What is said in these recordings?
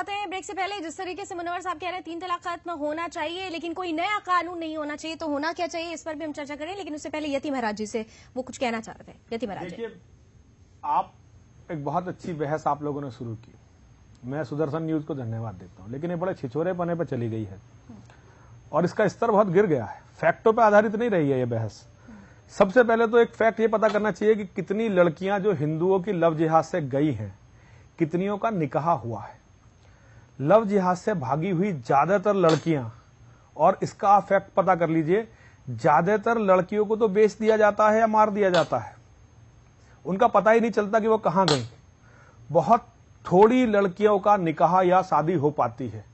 आते हैं ब्रेक से पहले। जिस तरीके से मुनव्वर साहब कह रहे हैं 3 तलाक खत्म होना चाहिए, लेकिन कोई नया कानून नहीं होना चाहिए, तो होना क्या चाहिए इस पर भी हम चर्चा करें। लेकिन उससे पहले यति महाराज जी से वो कुछ कहना चाह रहे थे। यति महाराज जी, आप एक बहुत अच्छी बहस आप लोगों ने शुरू की, मैं सुदर्शन न्यूज को धन्यवाद देता हूं, लेकिन ये बड़े छिछोरेपने पर चली गई है और इसका स्तर बहुत गिर गया है। फैक्टों पर आधारित नहीं रही है ये बहस। सबसे पहले तो एक फैक्ट ये पता करना चाहिए कि कितनी लड़कियां जो हिंदुओं की लव जिहाद से गई हैं, कितनियों का निकाह हुआ है। लव जिहाद से भागी हुई ज्यादातर लड़कियां, और इसका आप फैक्ट पता कर लीजिए, ज्यादातर लड़कियों को तो बेच दिया जाता है या मार दिया जाता है, उनका पता ही नहीं चलता कि वो कहां गई। बहुत थोड़ी लड़कियों का निकाह या शादी हो पाती है,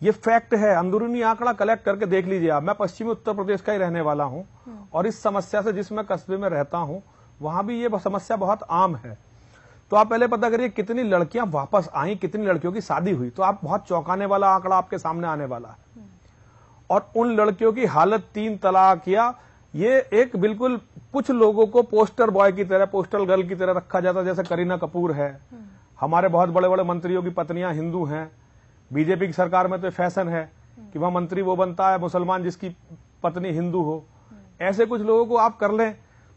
ये फैक्ट है। अंदरूनी आंकड़ा कलेक्ट करके देख लीजिए आप। मैं पश्चिमी उत्तर प्रदेश का ही रहने वाला हूं और इस समस्या से जिस मैं कस्बे में रहता हूं वहां भी ये समस्या बहुत आम है। तो आप पहले पता करिए कितनी लड़कियां वापस आई, कितनी लड़कियों की शादी हुई, तो आप बहुत चौंकाने वाला आंकड़ा आपके सामने आने वाला है। और उन लड़कियों की हालत 3 तलाक या ये एक बिल्कुल कुछ लोगों को पोस्टर बॉय की तरह, पोस्टर गर्ल की तरह रखा जाता, जैसे करीना कपूर है, हमारे बहुत बड़े बड़े मंत्रियों की पत्नियां हिंदू हैं। बीजेपी की सरकार में तो फैशन है कि वह मंत्री वो बनता है मुसलमान जिसकी पत्नी हिंदू हो। ऐसे कुछ लोगों को आप कर लें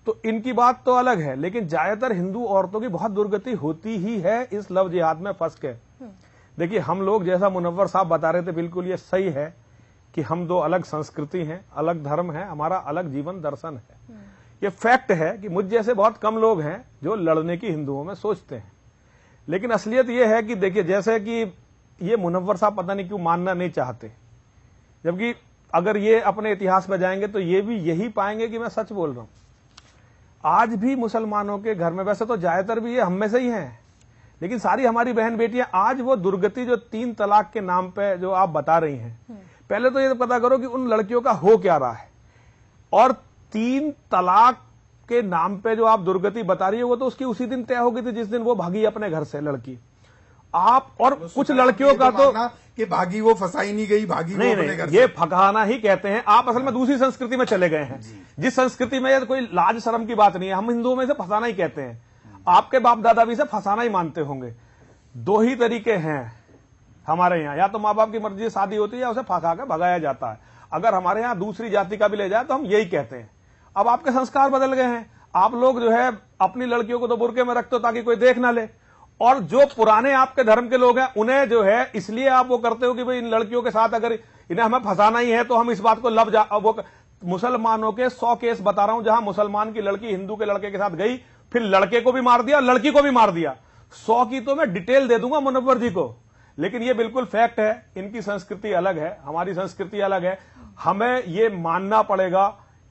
तो इनकी बात तो अलग है, लेकिन ज्यादातर हिंदू औरतों की बहुत दुर्गति होती ही है इस लव जिहाद में फंस के। देखिए, हम लोग जैसा मुनव्वर साहब बता रहे थे, बिल्कुल ये सही है कि हम 2 अलग संस्कृति हैं, अलग धर्म है, हमारा अलग जीवन दर्शन है। ये फैक्ट है कि मुझ जैसे बहुत कम लोग हैं जो लड़ने की हिंदुओं में सोचते हैं। लेकिन असलियत ये है कि देखिए, जैसे कि ये मुनव्वर साहब पता नहीं क्यों मानना नहीं चाहते, जबकि अगर ये अपने इतिहास में जाएंगे तो ये भी यही पाएंगे कि मैं सच बोल रहा हूं। आज भी मुसलमानों के घर में, वैसे तो ज्यादातर भी ये हम में से ही हैं, लेकिन सारी हमारी बहन बेटियां आज वो दुर्गति जो 3 तलाक के नाम पे जो आप बता रही हैं, पहले तो ये पता करो कि उन लड़कियों का हो क्या रहा है। और 3 तलाक के नाम पे जो आप दुर्गति बता रही है वो तो उसकी उसी दिन तय हो गई थी जिस दिन वो भागी अपने घर से लड़की। आप और कुछ लड़कियों का तो कि भागी वो फंसाई नहीं गई, भागी नहीं, वो अपने घर ये फकाना ही कहते हैं। आप असल में दूसरी संस्कृति में चले गए हैं, जिस संस्कृति में ये कोई लाज शर्म की बात नहीं है। हम हिंदुओं में इसे फंसाना ही कहते हैं, आपके बाप दादा भी इसे फंसाना ही मानते होंगे। 2 ही तरीके हैं हमारे यहाँ, या तो माँ बाप की मर्जी से शादी होती है या उसे फंसा के भगाया जाता है। अगर हमारे यहाँ दूसरी जाति का भी ले जाए तो हम यही कहते हैं। अब आपके संस्कार बदल गए हैं, आप लोग जो है अपनी लड़कियों को तो बुर्के में रखते हो ताकि कोई देख ना ले, और जो पुराने आपके धर्म के लोग हैं उन्हें जो है इसलिए आप वो करते हो कि भाई इन लड़कियों के साथ अगर इन्हें हमें फंसाना ही है तो हम इस बात को वो मुसलमानों के 100 केस बता रहा हूं जहां मुसलमान की लड़की हिंदू के लड़के के साथ गई, फिर लड़के को भी मार दिया और लड़की को भी मार दिया। 100 की तो मैं डिटेल दे दूंगा मुनव्वर जी को, लेकिन ये बिल्कुल फैक्ट है। इनकी संस्कृति अलग है, हमारी संस्कृति अलग है। हमें ये मानना पड़ेगा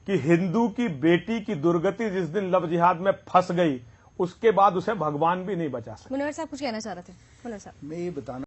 कि हिंदू की बेटी की दुर्गति जिस दिन लव जिहाद में फंस गई उसके बाद उसे भगवान भी नहीं बचा सकते। मुनव्वर साहब कुछ कहना चाह रहे थे। मुनव्वर साहब, मैं ये बताना